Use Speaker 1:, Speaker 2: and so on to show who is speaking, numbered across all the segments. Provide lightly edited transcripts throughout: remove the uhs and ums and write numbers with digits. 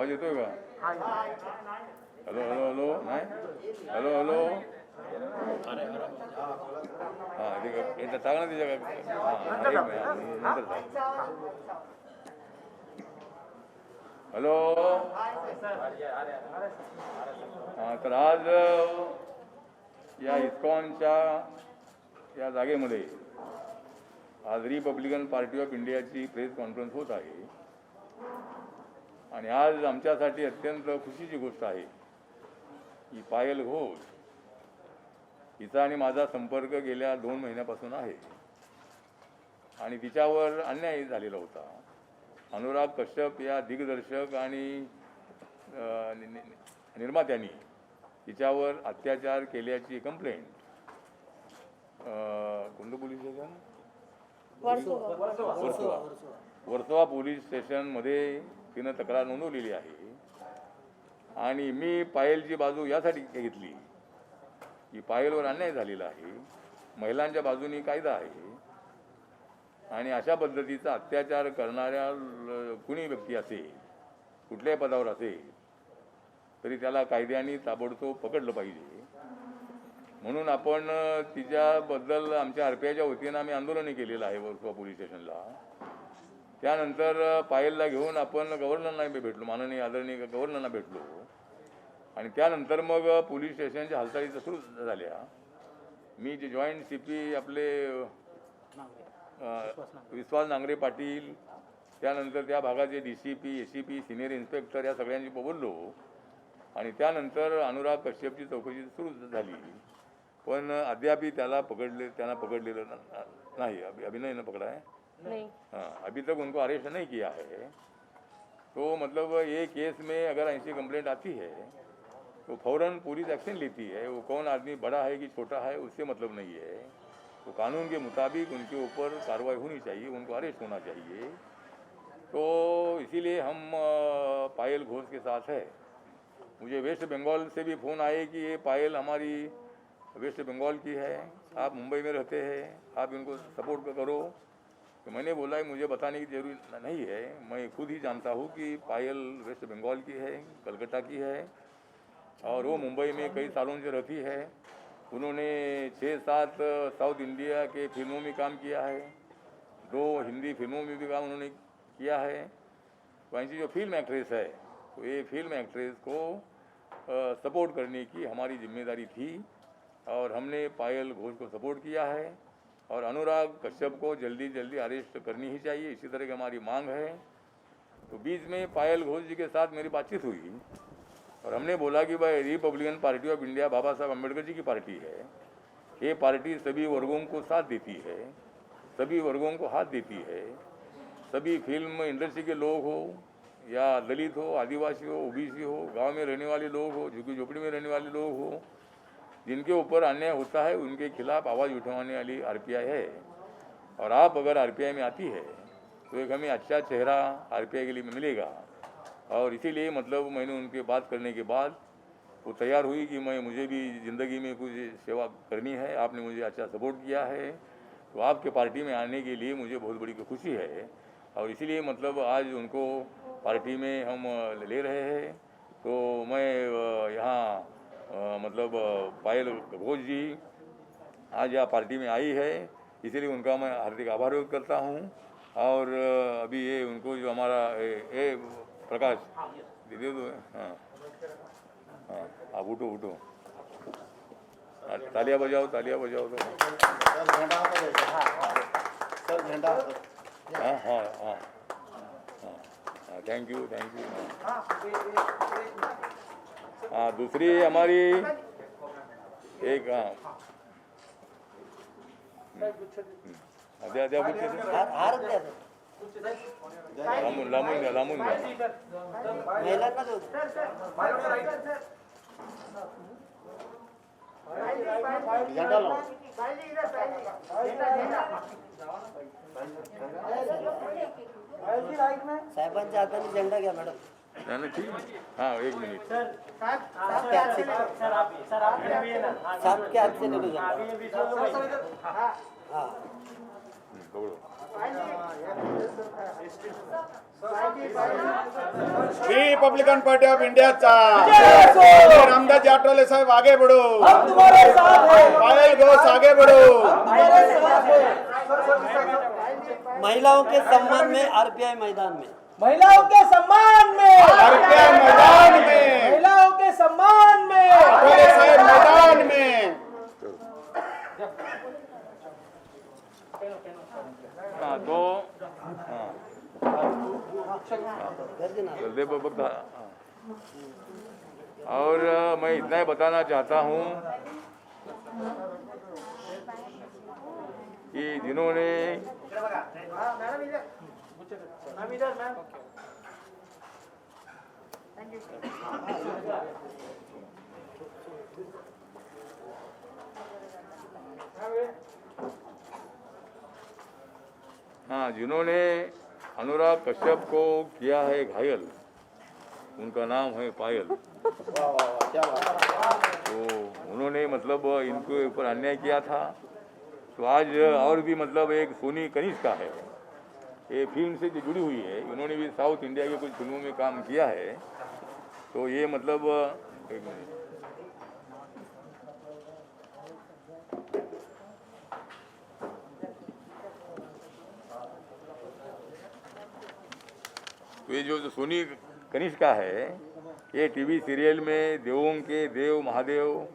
Speaker 1: आवाज येतोय का? हॅलो हॅलो हॅलो नाही हॅलो हॅलो हां ठीक आहे एकदा सांगा ना तिच्या हां नंतर सांग. हॅलो हां तर आज या इस्कॉनच्या या जागेमध्ये आज रिपब्लिकन पार्टी ऑफ इंडियाची प्रेस कॉन्फरन्स होत आहे आणि आज आमच्यासाठी अत्यंत खुशीची गोष्ट आहे की पायल घोष हिचा आणि माझा संपर्क गेल्या 2 महिन्यापासून आहे आणि तिच्यावर अन्याय झालेला होता. अनुराग कश्यप या दिग्दर्शक आणि निर्मात्यांनी तिच्यावर अत्याचार केल्याची कंप्लेंट कोणतं पोलीस स्टेशन वर्सोवा पोलीस स्टेशनमध्ये तिनं तक्रार नोंदवलेली आहे आणि मी पायलची बाजू यासाठी घेतली की पायलवर अन्याय झालेला आहे, महिलांच्या बाजूनी कायदा आहे आणि अशा पद्धतीचा अत्याचार करणाऱ्या कुणी व्यक्ती असेल कुठल्याही पदावर असेल तरी त्याला कायद्याने ताबडतोब पकडलं पाहिजे. म्हणून आपण तिच्याबद्दल आमच्या RPIच्या वतीनं आम्ही आंदोलनही केलेलं आहे वर्सोवा पोलीस स्टेशनला. त्यानंतर पायलला घेऊन आपण गव्हर्नरना भेटलो, माननीय आदरणीय गव्हर्नरना भेटलो आणि त्यानंतर मग पोलीस स्टेशनच्या हालचाली सुरू झाल्या. मी जे जॉईंट CP आपले विश्वास नांगरे पाटील, त्यानंतर त्या भागाचे DCP, ACP, सिनियर इन्स्पेक्टर या सगळ्यांशी बोललो आणि त्यानंतर अनुराग कश्यपची चौकशी सुरू झाली. पण अद्यापही त्यांना पकडलेलं नहीं, अभी नहीं पकड़ा है नहीं, हाँ अभी तक उनको अरेस्ट नहीं किया है. तो मतलब ये केस में अगर ऐसी कंप्लेंट आती है तो फ़ौरन पुलिस एक्शन लेती है. वो कौन आदमी बड़ा है कि छोटा है उससे मतलब नहीं है. तो कानून के मुताबिक उनके ऊपर कार्रवाई होनी चाहिए, उनको अरेस्ट होना चाहिए. तो इसीलिए हम पायल घोष के साथ है. मुझे वेस्ट बंगाल से भी फ़ोन आए कि ये पायल हमारी वेस्ट बंगाल की है, आप मुंबई में रहते हैं, आप इनको सपोर्ट करो. तो मैंने बोला कि मुझे बताने की जरूरत नहीं है, मैं खुद ही जानता हूँ कि पायल वेस्ट बंगाल की है, कलकत्ता की है और वो मुंबई में कई सालों से रहती है. उन्होंने 6-7 साउथ इंडिया के फिल्मों में काम किया है, 2 हिंदी फिल्मों में भी काम उन्होंने किया है. तो ऐसी जो फिल्म एक्ट्रेस है तो ये फिल्म एक्ट्रेस को सपोर्ट करने की हमारी जिम्मेदारी थी और हमने पायल घोष को सपोर्ट किया है और अनुराग कश्यप को जल्दी जल्दी अरेस्ट करनी ही चाहिए, इसी तरह की हमारी मांग है. तो बीच में पायल घोष जी के साथ मेरी बातचीत हुई और हमने बोला कि भाई रिपब्लिकन पार्टी ऑफ इंडिया बाबा साहब अम्बेडकर जी की पार्टी है. ये पार्टी सभी वर्गों को साथ देती है, सभी वर्गों को हाथ देती है. सभी फिल्म इंडस्ट्री के लोग हो या दलित हो, आदिवासी हो, OBC हो, गांव में रहने वाले लोग हो, झुग्गी झोपड़ी में रहने वाले लोग हो, जिनके ऊपर अन्याय होता है उनके खिलाफ आवाज़ उठवाने वाली RPI है. और आप अगर RPI में आती है तो एक हमें अच्छा चेहरा RPI के लिए मिलेगा. और इसीलिए मतलब मैंने उनके बात करने के बाद वो तैयार हुई कि मुझे भी ज़िंदगी में कुछ सेवा करनी है, आपने मुझे अच्छा सपोर्ट किया है तो आपके पार्टी में आने के लिए मुझे बहुत बड़ी खुशी है. और इसीलिए मतलब आज उनको पार्टी में हम ले रहे हैं. तो मैं यहाँ मतलब पायल घोष जी आज यहाँ पार्टी में आई है, इसीलिए उनका मैं हार्दिक आभार व्यक्त करता हूँ. और अभी ये उनको जो हमारा प्रकाश दे दो. हाँ हाँ आप उठो तालियां बजाओ तो हाँ हाँ हाँ हाँ थैंक यू. हाँ दूसरी हमारी एक लामून
Speaker 2: साहेबांच्या हाताने झेंडा घ्या मॅडम.
Speaker 1: नहीं ठीक है. हाँ 1 मिनट
Speaker 2: साहब के हाथ से ले लो झंडा. हाँ
Speaker 1: पकड़ो.
Speaker 3: रिपब्लिकन पार्टी ऑफ इंडियाचा रामदास जाटवाले साहब आगे बढ़ो,
Speaker 2: हम तुम्हारे साथ हैं।
Speaker 3: पायल घोष आगे बढ़ो।
Speaker 2: तुम्हारे साथ हैं। महिलाओं के सम्मान में आरपीआई मैदान में,
Speaker 4: महिलाओं के सम्मान में,
Speaker 3: आरपीआई मैदान में,
Speaker 4: महिलाओं के सम्मान में,
Speaker 3: जाटवाले साहब मैदान में।
Speaker 1: हाँ तो हाँ जल्दी बता। और मैं इतना ही बताना चाहता हूँ कि जिन्होंने जिन्होंने अनुराग कश्यप को किया है घायल, उनका नाम है पायल। तो उन्होंने मतलब इनके ऊपर अन्याय किया था। तो आज और भी मतलब एक सोनी कनिष्का है, ये फिल्म से जुड़ी हुई है, उन्होंने भी साउथ इंडिया की कुछ फिल्मों में काम किया है। तो ये मतलब एक मिनट, तो ये जो सोनी कनिष्का है, ये टीवी सीरियल में देवों के देव महादेव,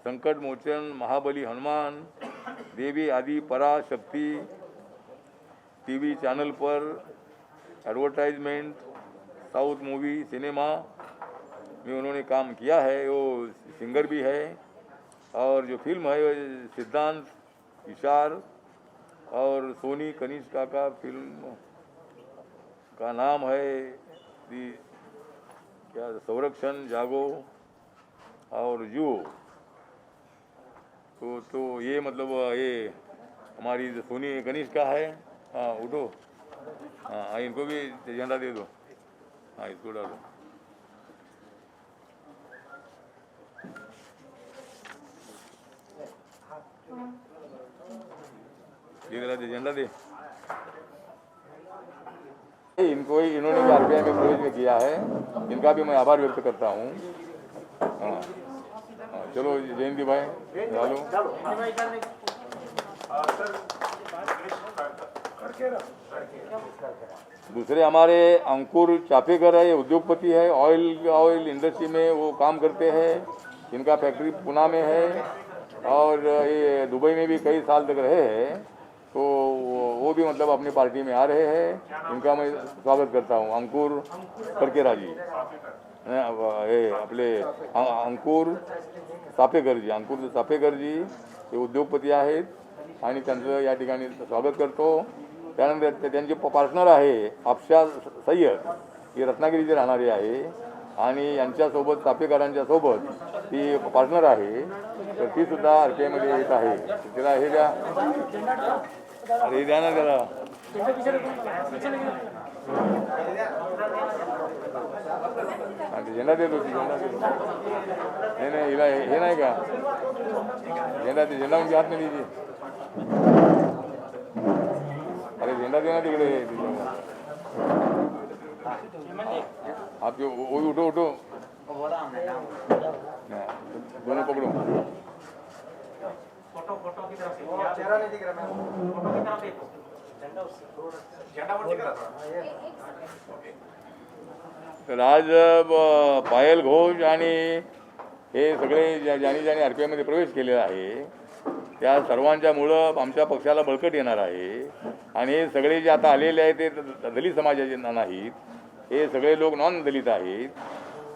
Speaker 1: संकट मोचन, महाबली हनुमान, देवी आदि पराशक्ति टीवी चैनल पर एडवर्टाइजमेंट, साउथ मूवी, सिनेमा में उन्होंने काम किया है। वो सिंगर भी है। और जो फिल्म है वो सिद्धांत विशाल और सोनी कनिष्का का फिल्म का नाम है दी क्या संरक्षण जागो और जुओ। तो ये मतलब ये हमारी जो सोनी कनिष्का है। हाँ उठो, हाँ इनको भी झंडा दे दो, हाँ इसको डालो। ये झंडा दे। इनको ही इन्होंने भी आरपीआई में प्रवेश में किया है, इनका भी मैं आभार व्यक्त करता हूँ। हाँ चलो जयंती भाई डालो। दूसरे हमारे अंकुर चापेकर है, ये उद्योगपति है, ऑयल इंडस्ट्री में वो काम करते हैं। इनका फैक्ट्री पुणे में है और ये दुबई में भी कई साल तक रहे हैं। तो वो भी मतलब अपनी पार्टी में आ रहे हैं, इनका मैं स्वागत करता हूँ। अंकुर करकेरा जी, हे आपले अंकुर सापेकर जी हे उद्योगपती आहेत आणि त्यांचं या ठिकाणी स्वागत करतो। त्यानंतर त्यांचे पार्टनर आहे अफशा सय्यद, ही रत्नागिरीचे राहणारे आहे आणि यांच्यासोबत सापेकरांच्या सोबत ती पार्टनर आहे, तर ती सुद्धा आरपीआयमध्ये येत आहे। तिला हे द्या, अरे द्या ना त्याला। झेंडा देतो, झेंडा देतो। नाही हिला हे नाही का झेंडा, ते झेंडा म्हणजे हात नाही दीजिए। अरे झेंडा देना तिकडे। आप उठो उठो, दोनों पकड़ो।
Speaker 5: फोटो की तरफ से चेहरा नहीं दिख रहा मैम, फोटो की तरफ देखो, झंडा वरती करा।
Speaker 1: तर आज पायल घोष आणि हे सगळे ज्यांनी आरपीआयमध्ये प्रवेश केलेला आहे त्या सर्वांच्यामुळं आमच्या पक्षाला बळकट येणार आहे। आणि हे सगळे जे आता आलेले आहेत ते दलित समाजाचे नाहीत, हे सगळे लोक नॉन दलित आहेत।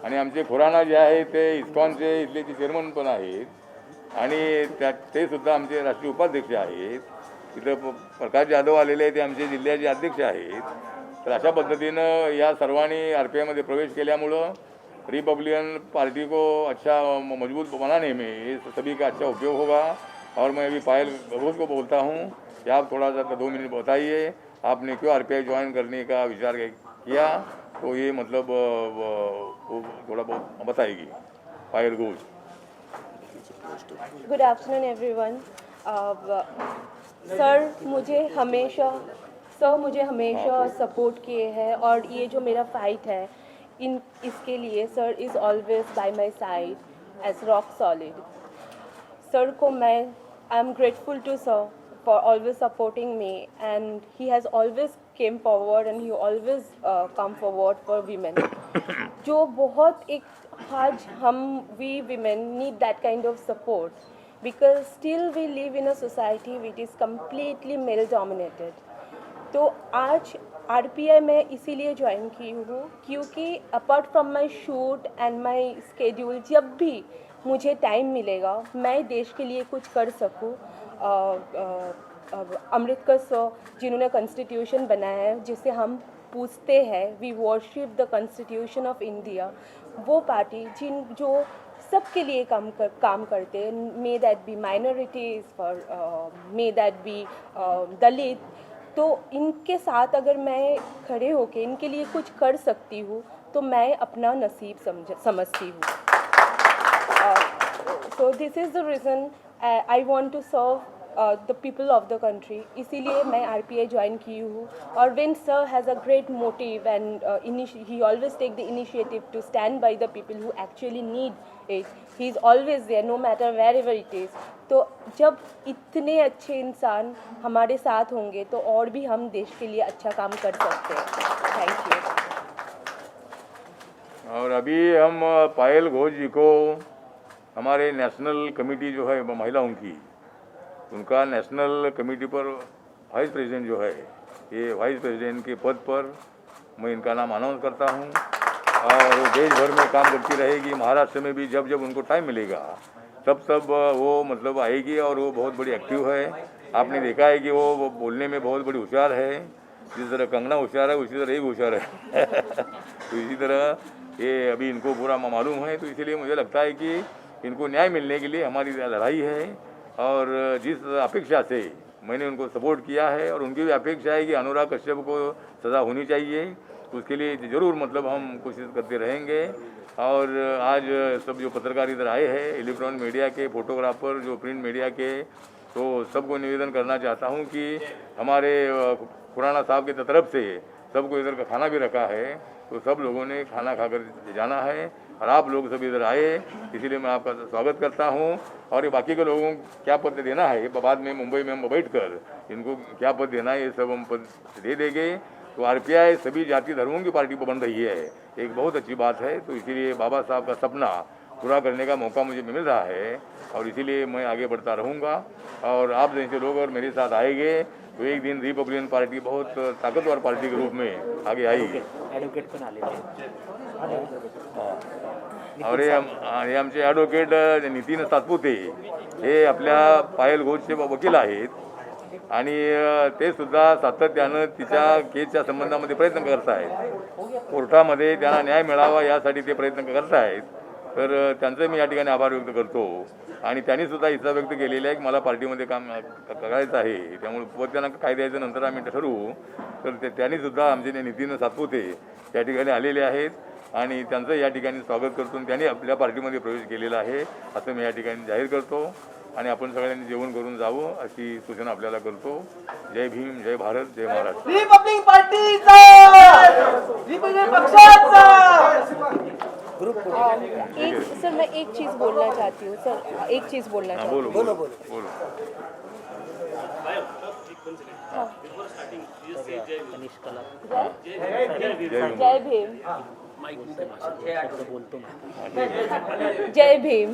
Speaker 1: आणि आमचे खुराना जे आहे ते इस्कॉनचे इथले ते चेअरमन पण आहेत आणि ते सुद्धा आमचे राष्ट्रीय उपाध्यक्ष आहेत। इथं प्रकाश जाधव आलेले आहेत, ते आमचे जिल्ह्याचे अध्यक्ष आहेत। तर अशा पद्धतीनं या सर्वांनी आरपीआयमध्ये प्रवेश केल्यामुळं रिपब्लिकन पार्टी को अच्छा मजबूत बनाने में सभी का अच्छा उपयोग होगा। और मैं अभी पायल घोष को बोलता हूँ कि आप थोड़ा सा 2 मिनट बताइए, आपने क्यों आरपीआई ज्वाइन करने का विचार किया, तो ये मतलब वो थोड़ा बहुत बताएगी Payal Ghosh.
Speaker 6: Good afternoon everyone. Sir मुझे हमेशा सर मुझे हमेशा सपोर्ट किए हैं और ये जो मेरा फाइट है इसके लिए sir is always by my side as rock solid. Sir को मैं I am grateful to sir for always supporting me, and he has always came forward and he always come forward for women जो बहुत एक आज हम we women need that kind of support because still we live in a society which is completely male dominated। तो आज RPI मैं इसीलिए join की हूँ क्योंकि apart from my shoot and my schedule जब भी मुझे टाइम मिलेगा मैं देश के लिए कुछ कर सकूँ। अम्बेडकर सर जिन्होंने कॉन्स्टिट्यूशन बनाया है जिसे हम पूछते हैं we worship the constitution of India, वो पार्टी जो सबके लिए काम करते हैं, may that be minorities for may that be Dalit, तो इनके साथ अगर मैं खड़े होके इनके लिए कुछ कर सकती हूँ तो मैं अपना नसीब समझती हूँ। So this is the reason I want to serve the people of the country, इसीलिए मैं RPI ज्वाइन की हूँ। और when sir has a great motive and he always take the initiative to stand by the people who actually need it, he is always there no matter wherever it is. तो जब इतने अच्छे इंसान हमारे साथ होंगे तो और भी हम देश के लिए अच्छा काम कर सकते हैं। Thank you.
Speaker 1: और अभी हम पायल घोष जी को हमारे नेशनल कमेटी जो है महिलाओं की, उनका नेशनल कमेटी पर वाइस प्रेसिडेंट जो है, ये वाइस प्रेसिडेंट के पद पर मैं इनका नाम अनाउंस करता हूँ। और वो देश भर में काम करती रहेगी, महाराष्ट्र में भी जब जब उनको टाइम मिलेगा तब वो मतलब आएगी। और वो बहुत बड़ी एक्टिव है, आपने देखा है कि वो बोलने में बहुत बड़ी होशियार है, जिस तरह कंगना होशियार है उसी तरह ये भी होशियार है तो इसी तरह ये अभी इनको पूरा मालूम है। तो इसीलिए मुझे लगता है कि इनको न्याय मिलने के लिए हमारी लड़ाई है। और जिस अपेक्षा से मैंने उनको सपोर्ट किया है और उनकी भी अपेक्षा है कि अनुराग कश्यप को सज़ा होनी चाहिए, उसके लिए ज़रूर मतलब हम कोशिश करते रहेंगे। और आज सब जो पत्रकार इधर आए हैं, इलेक्ट्रॉनिक मीडिया के, फोटोग्राफर, जो प्रिंट मीडिया के, तो सबको निवेदन करना चाहता हूं कि हमारे खुराना साहब की तरफ से सबको इधर का खाना भी रखा है, तो सब लोगों ने खाना खाकर जाना है। और आप लोग सब इधर आए, इसीलिए मैं आपका स्वागत करता हूं। और ये बाकी के लोगों को क्या पद देना है, बाद में मुंबई में हम बैठकर इनको क्या पद देना है ये सब हम पद दे देंगे। तो RPI सभी जाति धर्मों की पार्टी बन रही है, एक बहुत अच्छी बात है। तो इसीलिए बाबा साहब का सपना पूरा करने का मौका मुझे मिल रहा है और इसीलिए मैं आगे बढ़ता रहूँगा। और आप जैसे लोग और मेरे साथ आएंगे तो एक दिन रिपब्लिकन पार्टी बहुत ताकतवर पार्टी के रूप में आगे आएगी। और हे आमचे ॲडव्होकेट नितीन सातपुते हे आपल्या पायल घोषचे वकील आहेत आणि ते सुद्धा सातत्यानं तिच्या केसच्या संबंधामध्ये प्रयत्न करत आहेत। कोर्टामध्ये त्यांना न्याय मिळावा यासाठी ते प्रयत्न करत आहेत। तर त्यांचे मी या ठिकाणी आभार व्यक्त करतो। आणि त्यांनी सुद्धा इच्छा व्यक्त केलेली आहे की मला पार्टीमध्ये काम करायचं आहे, त्यामुळे पद त्यांना काय द्यायचं नंतर आम्ही ठरवू। तर त्यांनी सुद्धा आमचे नितीन सातपुते या ठिकाणी आलेले आहेत आणि त्यांचं या ठिकाणी स्वागत करतो। त्यांनी आपल्या पार्टीमध्ये प्रवेश केलेला आहे असं मी या ठिकाणी जाहीर करतो आणि आपण सगळ्यांनी जेवण करून जावं अशी सूचना आपल्याला करतो। जय भीम, जय भारत, जय महाराष्ट्र।
Speaker 4: रिपब्लिक पार्टीचा, रिपब्लिक पक्षाचा
Speaker 6: एक सर मैं एक चीज़ बोलना चाहती हूँ सर, एक चीज़ बोलना चाहती हूँ।
Speaker 1: बोलो।
Speaker 6: जय भीम, जय भीम।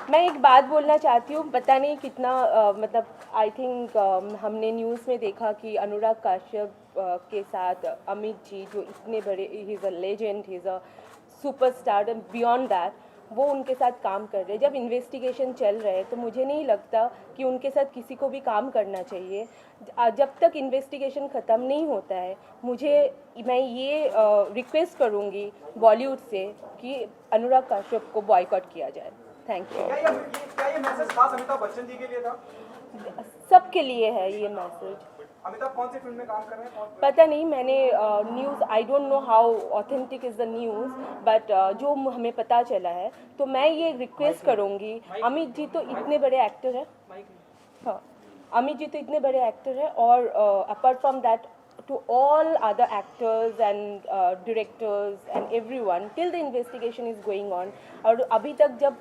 Speaker 6: मैं एक बात बोलना चाहती हूँ, पता नहीं कितना मतलब आई थिंक हमने न्यूज़ में देखा कि अनुराग कश्यप के साथ अमित जी जो इतने बड़े, he is a legend, he is a superstar, beyond that वो उनके साथ काम कर रहे हैं। जब इन्वेस्टिगेशन चल रहा है तो मुझे नहीं लगता कि उनके साथ किसी को भी काम करना चाहिए। जब तक इन्वेस्टिगेशन ख़त्म नहीं होता है मैं ये रिक्वेस्ट करूँगी बॉलीवुड से कि अनुराग कश्यप को बॉयकॉट किया जाए। Thank you.
Speaker 5: क्या ये मैसेज खास अमिताभ बच्चन जी के लिए था?
Speaker 6: सबके लिए है ये मैसेज।
Speaker 5: अमिताभ कौन सी फिल्म में काम कर रहे हैं?
Speaker 6: पता नहीं, मैंने news, I don't know how authentic is the news, but जो हमें पता चला है तो मैं ये रिक्वेस्ट करूँगी, अमित जी तो इतने बड़े एक्टर हैं, हाँ, अमित जी तो इतने बड़े एक्टर हैं और apart from that to all other actors and directors and everyone till the investigation is going on. और अभी तक जब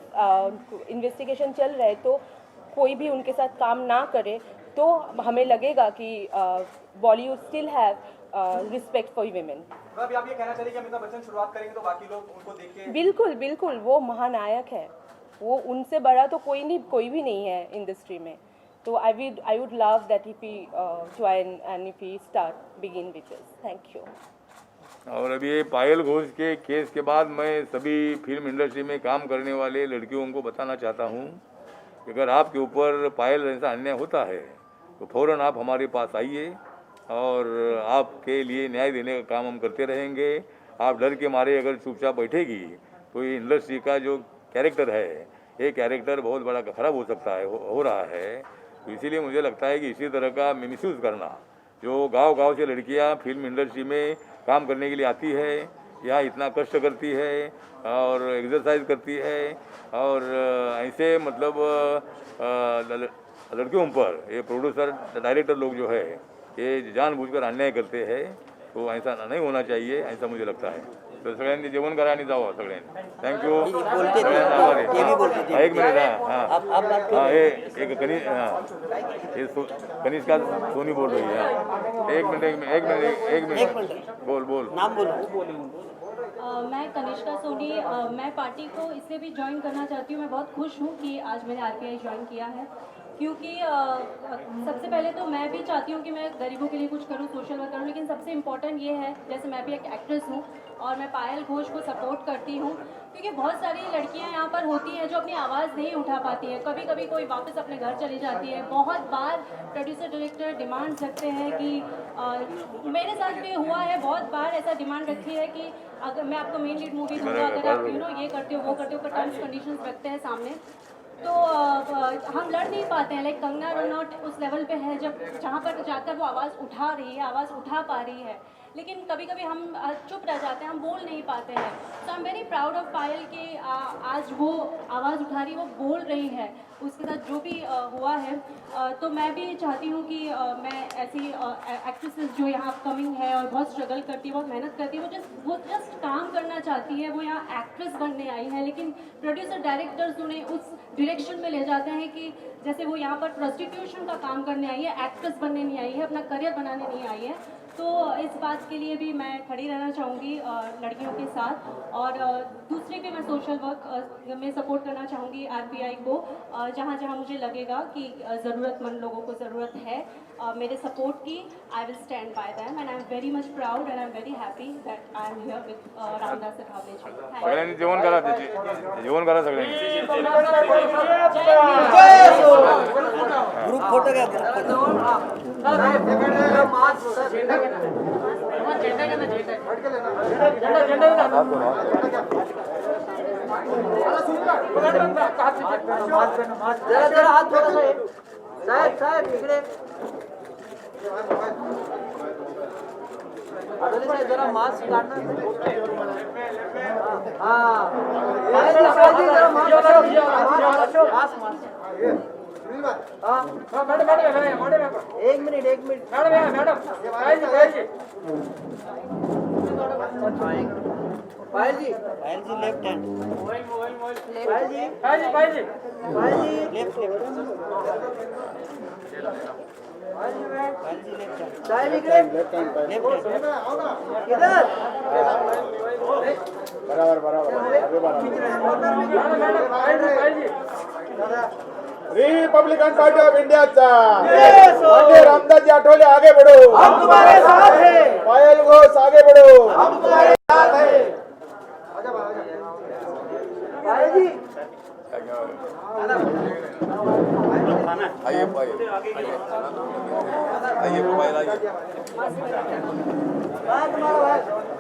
Speaker 6: इन्वेस्टिगेशन चल रहा है तो कोई भी उनके साथ काम ना करे तो हमें लगेगा कि Bollywood still have respect for women.
Speaker 5: अभी आप ये कहना चाहिए कि अमिताभ बच्चन शुरुआत करेंगे तो बाकी लोग उनको देख के
Speaker 6: बिल्कुल बिल्कुल वो महानायक है. वो उनसे बड़ा तो कोई भी नहीं है इंडस्ट्री में. So I would love that if he join and if he begin with this. Thank you.
Speaker 1: और अभी ये पायल घोष के केस के बाद मैं सभी फिल्म इंडस्ट्री में काम करने वाले लड़कियों को बताना चाहता हूँ कि अगर आपके ऊपर पायल ऐसा अन्याय होता है तो फ़ौरन आप हमारे पास आइए और आपके लिए न्याय देने का काम हम करते रहेंगे. आप डर के मारे अगर चुपचाप बैठेगी तो ये इंडस्ट्री का जो कैरेक्टर है ये कैरेक्टर बहुत बड़ा ख़राब हो सकता है, हो रहा है. तो इसीलिए मुझे लगता है कि इसी तरह का मिसयूज़ करना, जो गांव-गांव से लड़कियां फिल्म इंडस्ट्री में काम करने के लिए आती है, यहाँ इतना कष्ट करती है और एक्सरसाइज करती है और ऐसे मतलब लड़कियों पर ये प्रोड्यूसर डायरेक्टर लोग जो है ये जानबूझकर अन्याय करते हैं. तो ऐसा नहीं होना चाहिए, ऐसा मुझे लगता है. तो सगळ्यांनी जेवण करा आणि जावं सगळ्यांनी. थँक्यू. एक मिनिट. हाँ एक कनिष्का सोनी बोल रही है. एक मिनट बोल.
Speaker 2: नाम बोलो.
Speaker 7: मैं कनिष्का सोनी. मैं पार्टी को इसलिए भी ज्वाइन करना चाहती हूँ. मैं बहुत खुश हूँ कि आज मैंने आरपीआई ज्वाइन किया है क्योंकि सबसे पहले तो मैं भी चाहती हूँ कि मैं गरीबों के लिए कुछ करूँ, सोशल वर्क करूँ. लेकिन सबसे इम्पोर्टेंट ये है, जैसे मैं भी एक एक्ट्रेस हूँ और मैं पायल घोष को सपोर्ट करती हूँ क्योंकि बहुत सारी लड़कियाँ यहाँ पर होती हैं जो अपनी आवाज़ नहीं उठा पाती है. कभी कभी कोई वापस अपने घर चली जाती है. बहुत बार प्रोड्यूसर डायरेक्टर डिमांड रखते हैं कि मेरे साथ भी हुआ है, बहुत बार ऐसा डिमांड रखी है कि अगर मैं आपको मेन लीड मूवी दूँगा, अगर आप ये करते हो वो करते हो, टर्म्स कंडीशंस रखते हैं सामने. तो हम लड़ नहीं पाते हैं. लाइक कंगना रनौत उस लेवल पे है जहाँ पर जाकर वो आवाज़ उठा रही है, आवाज़ उठा पा रही है. लेकिन कभी कभी हम चुप रह जाते हैं, हम बोल नहीं पाते हैं. तो I am very proud of Payal कि आज वो आवाज़ उठा रही, वो बोल रही है उसके साथ जो भी हुआ है. तो मैं भी चाहती हूँ कि मैं ऐसी एक्ट्रेसेस जो यहाँ अपकमिंग है और बहुत स्ट्रगल करती है, बहुत मेहनत करती है, वो जस्ट काम करना चाहती है. वो यहाँ एक्ट्रेस बनने आई है लेकिन प्रोड्यूसर डायरेक्टर्स उन्हें उस डायरेक्शन में ले जाते हैं कि जैसे वो यहाँ पर प्रोस्टिट्यूशन का काम करने आई है, एक्ट्रेस बनने नहीं आई है, अपना करियर बनाने नहीं आई है. तो इस बात के लिए भी मैं खड़ी रहना चाहूँगी लड़कियों के साथ. और दूसरे पे मैं सोशल वर्क में सपोर्ट करना चाहूँगी आरपीआई को. जहाँ जहाँ मुझे लगेगा कि ज़रूरतमंद लोगों को ज़रूरत है मेरे सपोर्ट की, I will stand by them. And I am very much proud and I am very happy that I am here with Ramdas Athawale ji.
Speaker 1: सगळ्यांनी जेवण करा सगळ्यांनी.
Speaker 2: ग्रुप फोटो घ्या.
Speaker 4: जरा हात थोडासा साहेब इकडे जरा मास्क काढणार. एक मिनिट पायल जी लेफ्ट हैंड. पायल जी लेफ्ट साहेब इकडे लेफ्ट किधर.
Speaker 3: रिपब्लिकन पार्टी ऑफ इंडियाचा रामदास आठवले आगे बढ़ो.
Speaker 4: हम तुम्हारे साथ हैं.
Speaker 3: पायल घोष आगे बढ़ो.
Speaker 4: हम तुम्हारे साथ हैं. पायल जी
Speaker 1: आइए
Speaker 4: तुम्हारा भाई